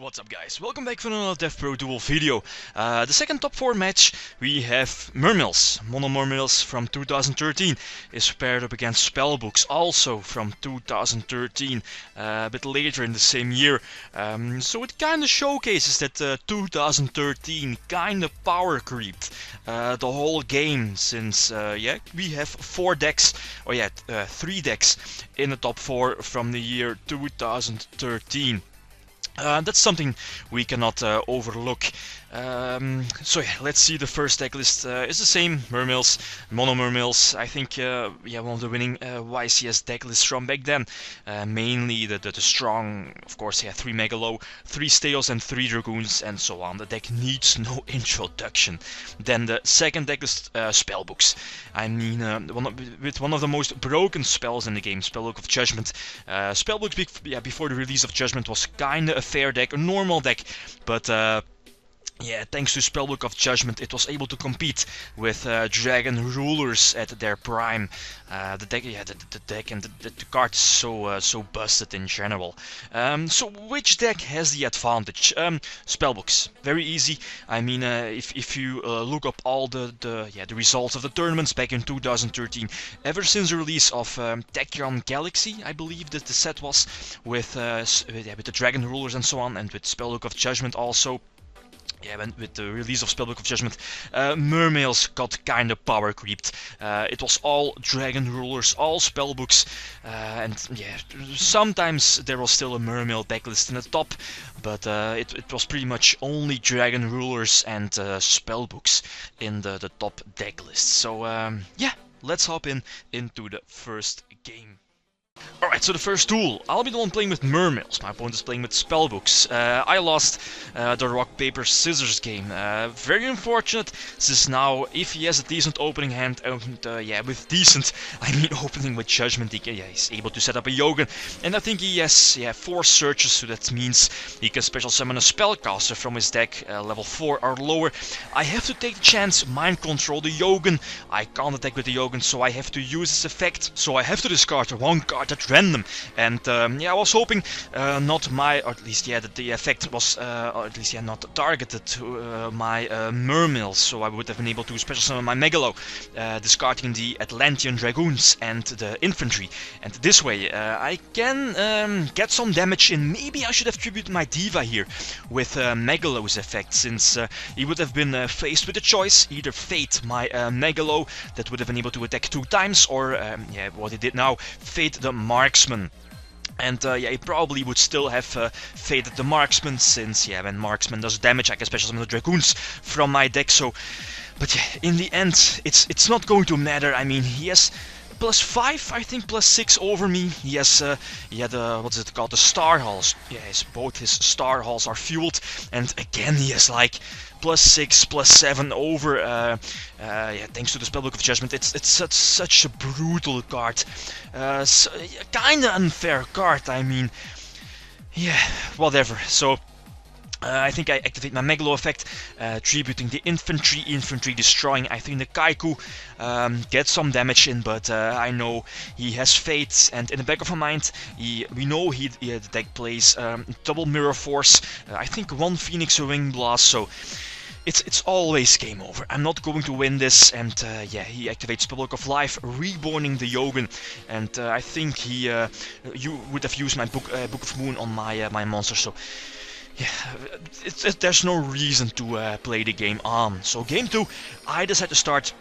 What's up guys, welcome back for another DevPro duel video. The second top 4 match, we have Mermails. Mono Mermails from 2013 is paired up against Spellbooks, also from 2013, a bit later in the same year. So it kinda showcases that 2013 kinda power creeped the whole game, since we have 3 decks in the top 4 from the year 2013. That's something we cannot overlook. So yeah, let's see. The first deck list is the same: Mermails, Mono Mermails. I think one of the winning YCS deck lists from back then. Mainly the strong, of course, 3 Megalo, 3 Steos and 3 Dragoons and so on. The deck needs no introduction. Then the second deck list, Spellbooks. I mean, with one of the most broken spells in the game, Spellbook of Judgment. Spellbooks before the release of Judgment was kinda a fair deck, a normal deck, but thanks to Spellbook of Judgment, it was able to compete with Dragon Rulers at their prime. The deck and the card is so busted in general. So which deck has the advantage? Spellbooks, very easy. I mean, if you look up all the results of the tournaments back in 2013, ever since the release of Tachyon Galaxy, I believe that the set was with the Dragon Rulers and so on, and with Spellbook of Judgment also. With the release of Spellbook of Judgment, Mermails got kinda power creeped. It was all Dragon Rulers, all Spellbooks, and sometimes there was still a Mermail decklist in the top, but it was pretty much only Dragon Rulers and Spellbooks in the top decklist. So let's hop into the first game. Alright, so the first duel. I'll be the one playing with Mermails. My opponent is playing with Spellbooks. I lost the rock, paper, scissors game. Very unfortunate, since now, if he has a decent opening hand, with decent, I mean opening with Judgment, he's able to set up a Yogan. And I think he has 4 searches, so that means he can special summon a spellcaster from his deck, level 4 or lower. I have to take the chance, mind control the Yogan. I can't attack with the Yogan, so I have to use this effect. So I have to discard 1 card at random, and I was hoping that the effect was not targeted to my Mermails, so I would have been able to special summon my Megalo, discarding the Atlantean Dragoons and the infantry, and this way I can get some damage in. Maybe I should have tributed my Diva here with Megalo's effect, since he would have been faced with a choice: either fate my Megalo that would have been able to attack 2 times, or what he did now, fate the Marksman. And he probably would still have fated the Marksman, since when Marksman does damage, I can special summon the Dragoons from my deck. So, but in the end, it's not going to matter. I mean, he has +5, I think, +6 over me. He has what's it called, the Star Halls. Both his Star Halls are fueled, and again he has like +6, +7 over. Thanks to the Spellbook of Judgment. It's such a brutal card, kinda unfair card. I mean, whatever. So I think I activate my Megalo effect, tributing the infantry destroying, I think, the Kaiku, get some damage in, but I know he has Fate, and in the back of my mind, we know the deck plays double Mirror Force, I think 1 Phoenix Wing Blast, so it's always game over. I'm not going to win this, and he activates Spellbook of Life, reborning the Yogan, and I think you would have used my Book of Moon on my monster, so there's no reason to play the game on. So game 2, I decide to start.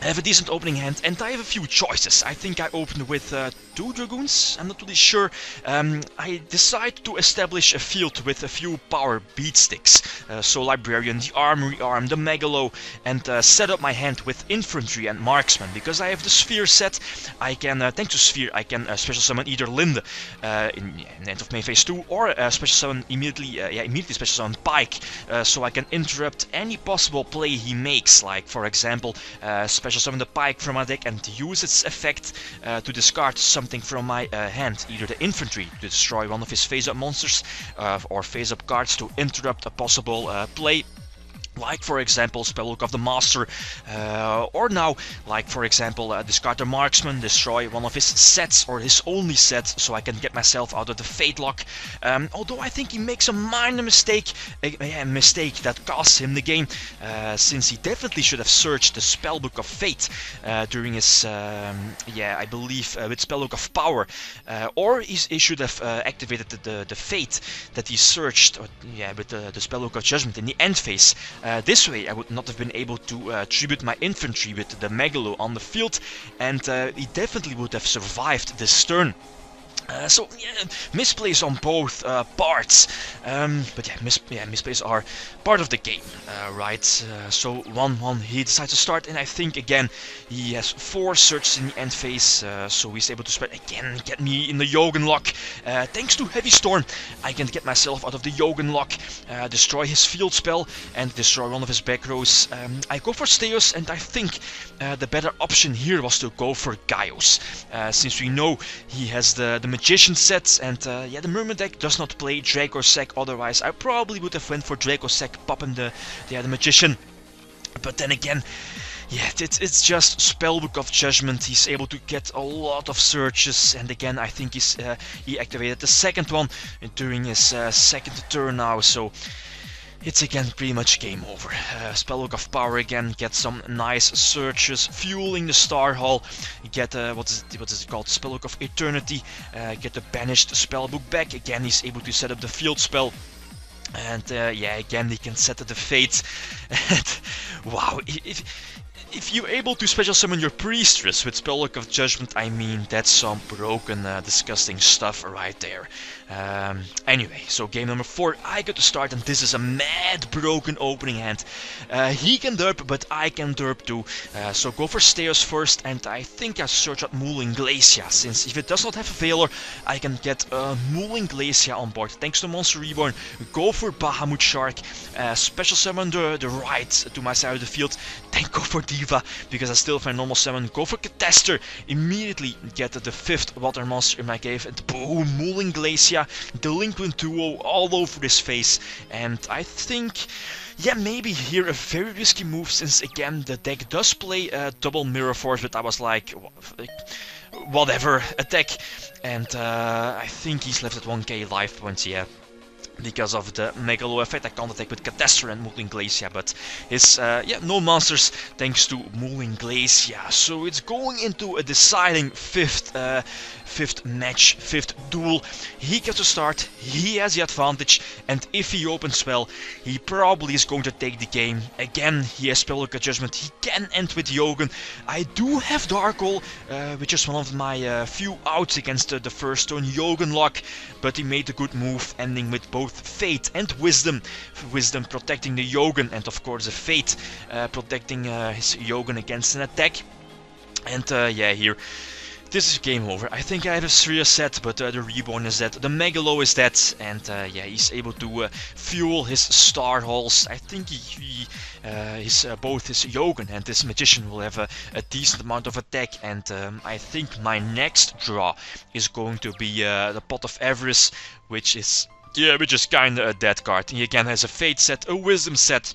I have a decent opening hand, and I have a few choices. I think I opened with 2 Dragoons, I'm not really sure. I decide to establish a field with a few power beat sticks. So Librarian, the Armory Arm, the Megalo, and set up my hand with Infantry and Marksman. Because I have the Sphere set, I can, thanks to Sphere, I can special summon either Linde in the end of May phase 2, or special summon immediately special summon Pike, so I can interrupt any possible play he makes, like for example, special summon the Pike from my deck and use its effect to discard something from my hand, either the infantry to destroy one of his face-up monsters, or face-up cards to interrupt a possible play, Like for example Spellbook of the Master, or now like for example discard the Marksman, destroy one of his sets or his only set, so I can get myself out of the Fate lock. Although I think he makes a minor mistake, a mistake that costs him the game, since he definitely should have searched the Spellbook of Fate during his, I believe with Spellbook of Power, or he should have activated the Fate that he searched, with the Spellbook of Judgment in the end phase. This way I would not have been able to tribute my infantry with the Megalo on the field, and he definitely would have survived this turn. Misplays on both parts, but misplays are part of the game, right? So 1-1 he decides to start, and I think again he has 4 searches in the end phase, so he's able to spread again, get me in the Yogan lock. Thanks to Heavy Storm, I can get myself out of the Yogan lock, destroy his field spell, and destroy one of his back rows. I go for Steos, and I think the better option here was to go for Gaius, since we know he has the Magician sets, and the Mermail deck does not play Dracossack. Otherwise I probably would have went for Dracossack, popping the Magician. But then again, it's just Spellbook of Judgment. He's able to get a lot of searches, and again I think he activated the second one during his second turn now, so it's again pretty much game over. Spellbook of Power again, get some nice searches, fueling the Star Hall. Get what is it called? Spellbook of Eternity. Get the banished Spellbook back. Again, he's able to set up the field spell. And again he can set the Fates. And wow, if you're able to special summon your Priestress with Spellbook of Judgment, I mean, that's some broken, disgusting stuff right there. Anyway, so game number 4, I got to start, and this is a mad broken opening hand. He can derp, but I can derp too. So go for Steos first, and I think I search out Mooling Glacia, since if it does not have a Veiler, I can get Mooling Glacia on board. Thanks to Monster Reborn, go for Bahamut Shark, special summon the right to my side of the field, then go for Diva, because I still have my normal summon. Go for Catester, immediately get the 5th water monster in my cave, and boom, Mooling Glacia, Delinquent Duo all over his face. And I think, maybe here a very risky move, since again the deck does play double Mirror Force, but I was like, whatever, attack. And I think he's left at 1k life points, because of the Megalo effect. I can't attack with Catester and Mooling Glacia, but his, no monsters thanks to Mooling Glacia. So it's going into a deciding fifth match, 5th duel. He gets to start, he has the advantage, and if he opens well, he probably is going to take the game. Again, he has Spellbook of Judgment, he can end with Yogan. I do have Dark Hole, which is one of my few outs against the first turn Yogan lock, but he made a good move, ending with both Fate and Wisdom. Wisdom protecting the Yogan, and of course the Fate protecting his Yogan against an attack. And here, this is game over. I think I have a Sria set, but the Reborn is dead, the Megalo is dead, and he's able to fuel his Star Halls. I think both his Yogan and his Magician will have a decent amount of attack, and I think my next draw is going to be the Pot of Avarice, which is kinda a dead card. He again has a Fate set, a Wisdom set,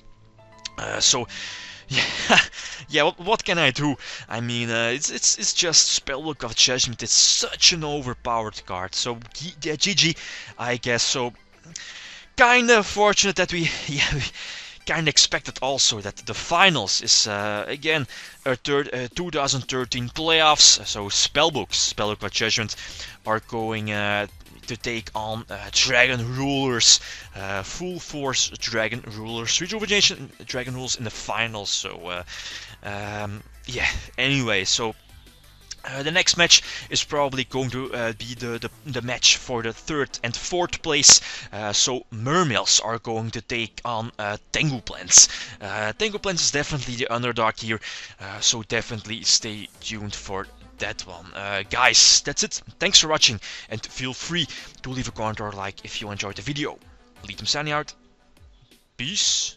what can I do? I mean, it's just Spellbook of Judgment. It's such an overpowered card. So GG, I guess. So kinda fortunate that we kinda expected also that the finals is again a 2013 playoffs. So Spellbook of Judgment are going to take on Dragon Rulers, full force Dragon Rulers, Rejuvenation Dragon Rulers in the finals. So anyway, so the next match is probably going to be the match for the 3rd and 4th place. So Mermails are going to take on Tengu Plants. Tengu Plants is definitely the underdog here, so definitely stay tuned for that one. Guys, that's it. Thanks for watching, and feel free to leave a comment or like if you enjoyed the video. Lead them signing out. Peace.